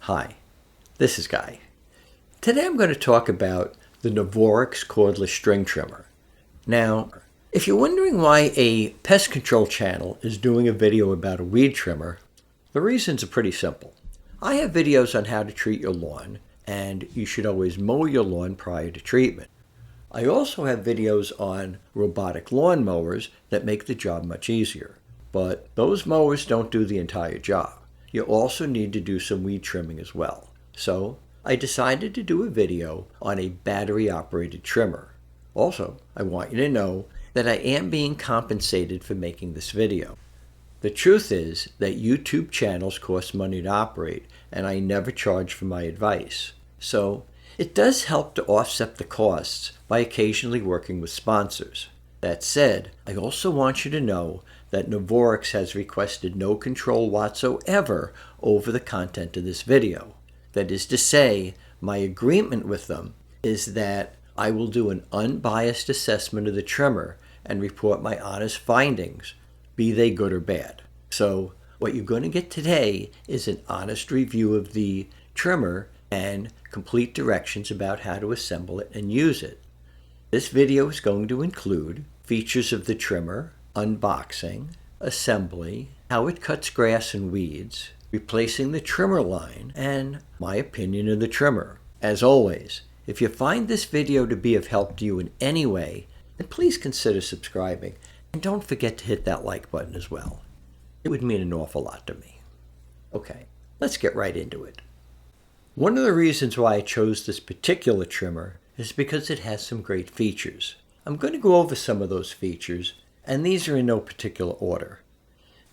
Hi, this is Guy. Today I'm going to talk about the Novorikx cordless string trimmer. Now, if you're wondering why a pest control channel is doing a video about a weed trimmer, the reasons are pretty simple. I have videos on how to treat your lawn, and you should always mow your lawn prior to treatment. I also have videos on robotic lawn mowers that make the job much easier, but those mowers don't do the entire job. You also need to do some weed trimming as well. So I decided to do a video on a battery-operated trimmer. Also, I want you to know that I am being compensated for making this video. The truth is that YouTube channels cost money to operate, and I never charge for my advice. So it does help to offset the costs by occasionally working with sponsors. That said, I also want you to know that Novorikx has requested no control whatsoever over the content of this video. That is to say, my agreement with them is that I will do an unbiased assessment of the trimmer and report my honest findings, be they good or bad. So what you're going to get today is an honest review of the trimmer and complete directions about how to assemble it and use it. This video is going to include features of the trimmer, unboxing, assembly, how it cuts grass and weeds, replacing the trimmer line, and my opinion of the trimmer. As always, if you find this video to be of help to you in any way, then please consider subscribing, and don't forget to hit that like button as well. It would mean an awful lot to me. Okay, let's get right into it. One of the reasons why I chose this particular trimmer is because it has some great features. I'm going to go over some of those features, and these are in no particular order.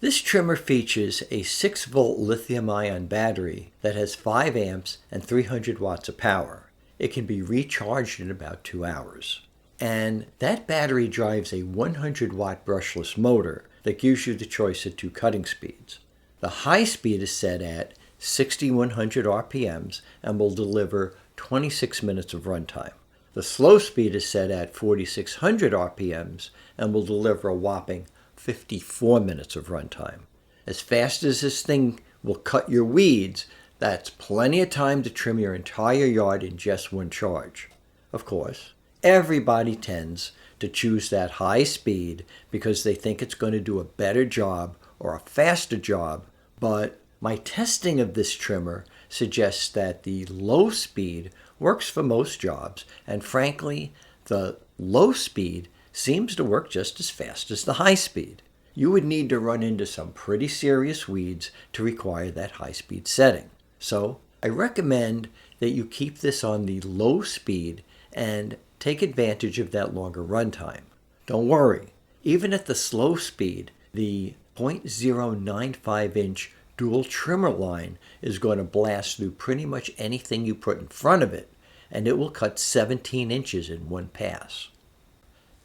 This trimmer features a 6-volt lithium-ion battery that has 5 amps and 300 watts of power. It can be recharged in about 2 hours. And that battery drives a 100-watt brushless motor that gives you the choice of 2 cutting speeds. The high speed is set at 6,100 RPMs and will deliver 26 minutes of runtime. The slow speed is set at 4,600 RPMs and will deliver a whopping 54 minutes of runtime. As fast as this thing will cut your weeds, that's plenty of time to trim your entire yard in just one charge. Of course, everybody tends to choose that high speed because they think it's going to do a better job or a faster job, but my testing of this trimmer suggests that the low speed works for most jobs, and frankly, the low speed seems to work just as fast as the high speed. You would need to run into some pretty serious weeds to require that high speed setting. So I recommend that you keep this on the low speed and take advantage of that longer runtime. Don't worry, even at the slow speed, the 0.095-inch dual trimmer line is going to blast through pretty much anything you put in front of it, and it will cut 17 inches in one pass.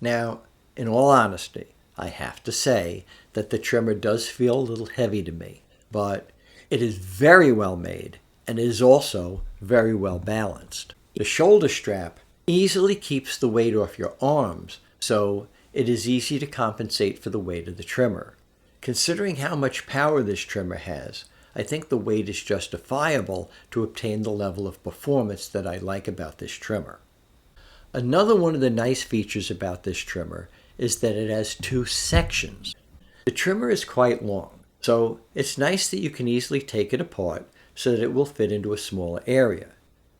Now, in all honesty, I have to say that the trimmer does feel a little heavy to me, but it is very well made and it is also very well balanced. The shoulder strap easily keeps the weight off your arms, so it is easy to compensate for the weight of the trimmer. Considering how much power this trimmer has, I think the weight is justifiable to obtain the level of performance that I like about this trimmer. Another one of the nice features about this trimmer is that it has 2 sections. The trimmer is quite long, so it's nice that you can easily take it apart so that it will fit into a smaller area.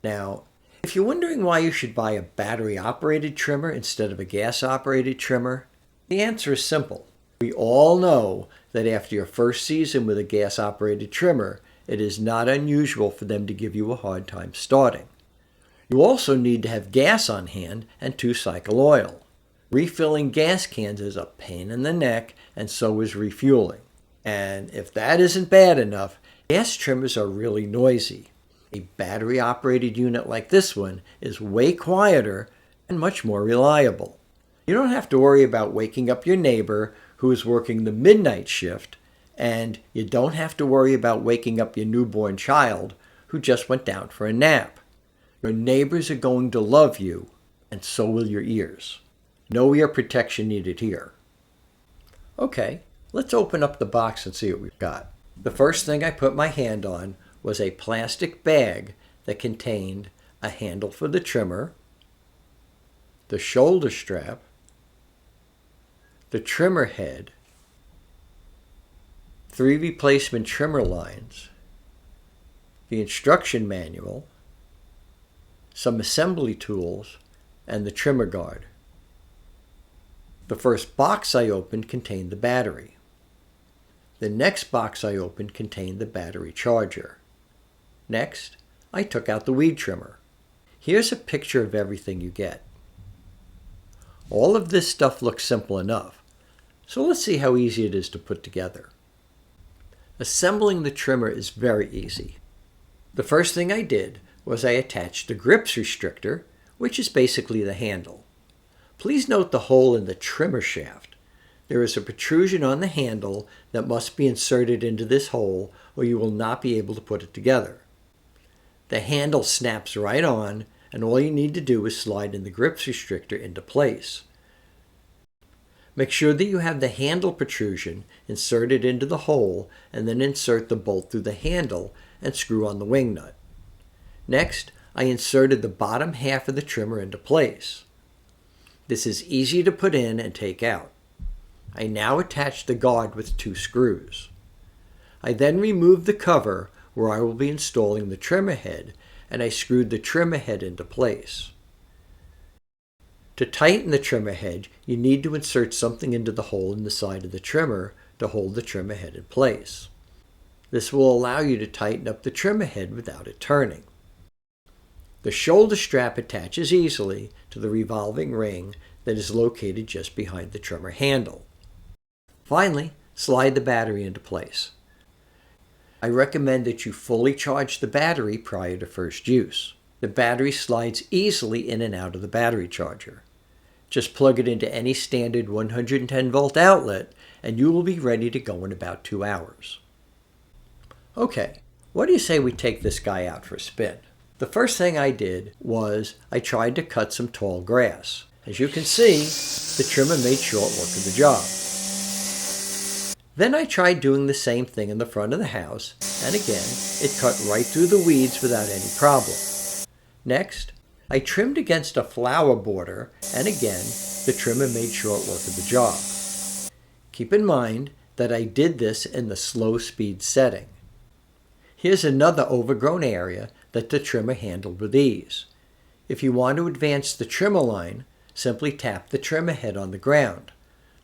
Now, if you're wondering why you should buy a battery-operated trimmer instead of a gas-operated trimmer, the answer is simple. We all know that after your first season with a gas-operated trimmer, it is not unusual for them to give you a hard time starting. You also need to have gas on hand and 2-cycle oil. Refilling gas cans is a pain in the neck, and so is refueling. And if that isn't bad enough, gas trimmers are really noisy. A battery-operated unit like this one is way quieter and much more reliable. You don't have to worry about waking up your neighbor who is working the midnight shift, and you don't have to worry about waking up your newborn child who just went down for a nap. Your neighbors are going to love you, and so will your ears. No ear protection needed here. Okay, let's open up the box and see what we've got. The first thing I put my hand on was a plastic bag that contained a handle for the trimmer, the shoulder strap, the trimmer head, 3 replacement trimmer lines, the instruction manual, some assembly tools, and the trimmer guard. The first box I opened contained the battery. The next box I opened contained the battery charger. Next, I took out the weed trimmer. Here's a picture of everything you get. All of this stuff looks simple enough, so let's see how easy it is to put together. Assembling the trimmer is very easy. The first thing I did was I attached the grips restrictor, which is basically the handle. Please note the hole in the trimmer shaft. There is a protrusion on the handle that must be inserted into this hole or you will not be able to put it together. The handle snaps right on, and all you need to do is slide in the grips restrictor into place. Make sure that you have the handle protrusion inserted into the hole and then insert the bolt through the handle and screw on the wing nut. Next, I inserted the bottom half of the trimmer into place. This is easy to put in and take out. I now attach the guard with 2 screws. I then removed the cover where I will be installing the trimmer head, and I screwed the trimmer head into place. To tighten the trimmer head, you need to insert something into the hole in the side of the trimmer to hold the trimmer head in place. This will allow you to tighten up the trimmer head without it turning. The shoulder strap attaches easily to the revolving ring that is located just behind the trimmer handle. Finally, slide the battery into place. I recommend that you fully charge the battery prior to first use. The battery slides easily in and out of the battery charger. Just plug it into any standard 110 volt outlet and you will be ready to go in about 2 hours. Okay, what do you say we take this guy out for a spin? The first thing I did was I tried to cut some tall grass. As you can see, the trimmer made short work of the job. Then I tried doing the same thing in the front of the house, and again, it cut right through the weeds without any problem. Next, I trimmed against a flower border, and again, the trimmer made short work of the job. Keep in mind that I did this in the slow speed setting. Here's another overgrown area that the trimmer handled with ease. If you want to advance the trimmer line, simply tap the trimmer head on the ground.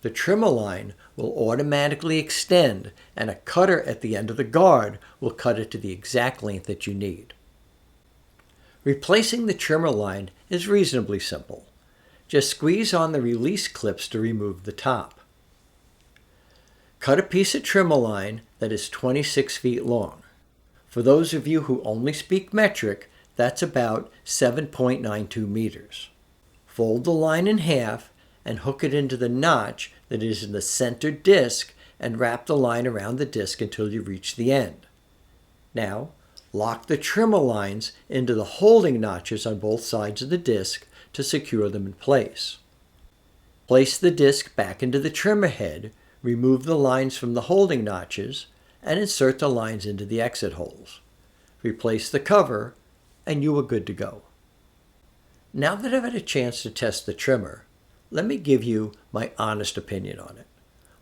The trimmer line will automatically extend, and a cutter at the end of the guard will cut it to the exact length that you need. Replacing the trimmer line is reasonably simple. Just squeeze on the release clips to remove the top. Cut a piece of trimmer line that is 26 feet long. For those of you who only speak metric, that's about 7.92 meters. Fold the line in half and hook it into the notch that is in the center disc and wrap the line around the disc until you reach the end. Now, lock the trimmer lines into the holding notches on both sides of the disc to secure them in place. Place the disc back into the trimmer head, remove the lines from the holding notches, and insert the lines into the exit holes. Replace the cover, and you are good to go. Now that I've had a chance to test the trimmer, let me give you my honest opinion on it.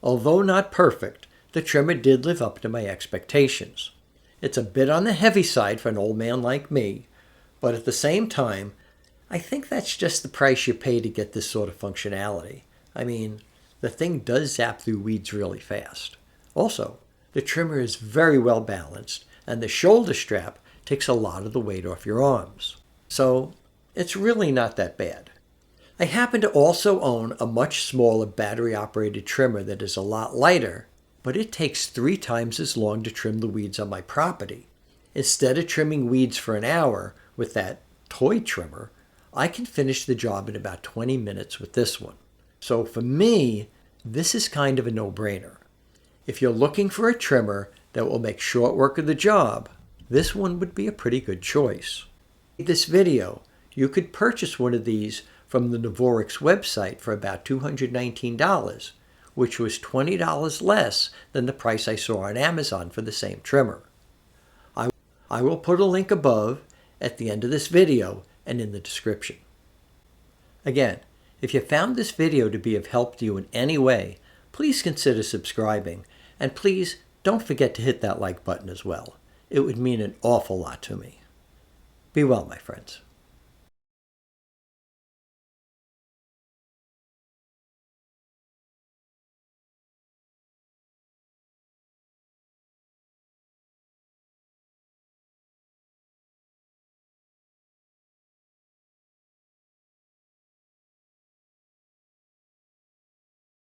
Although not perfect, the trimmer did live up to my expectations. It's a bit on the heavy side for an old man like me, but at the same time, I think that's just the price you pay to get this sort of functionality. I mean, the thing does zap through weeds really fast. Also, the trimmer is very well balanced, and the shoulder strap takes a lot of the weight off your arms. So, it's really not that bad. I happen to also own a much smaller battery-operated trimmer that is a lot lighter, but it takes 3 times as long to trim the weeds on my property. Instead of trimming weeds for an hour with that toy trimmer, I can finish the job in about 20 minutes with this one. So for me, this is kind of a no-brainer. If you're looking for a trimmer that will make short work of the job, this one would be a pretty good choice. In this video, you could purchase one of these from the Novorikx website for about $219, which was $20 less than the price I saw on Amazon for the same trimmer. I will put a link above, at the end of this video, and in the description. Again, if you found this video to be of help to you in any way, please consider subscribing, and please don't forget to hit that like button as well. It would mean an awful lot to me. Be well, my friends.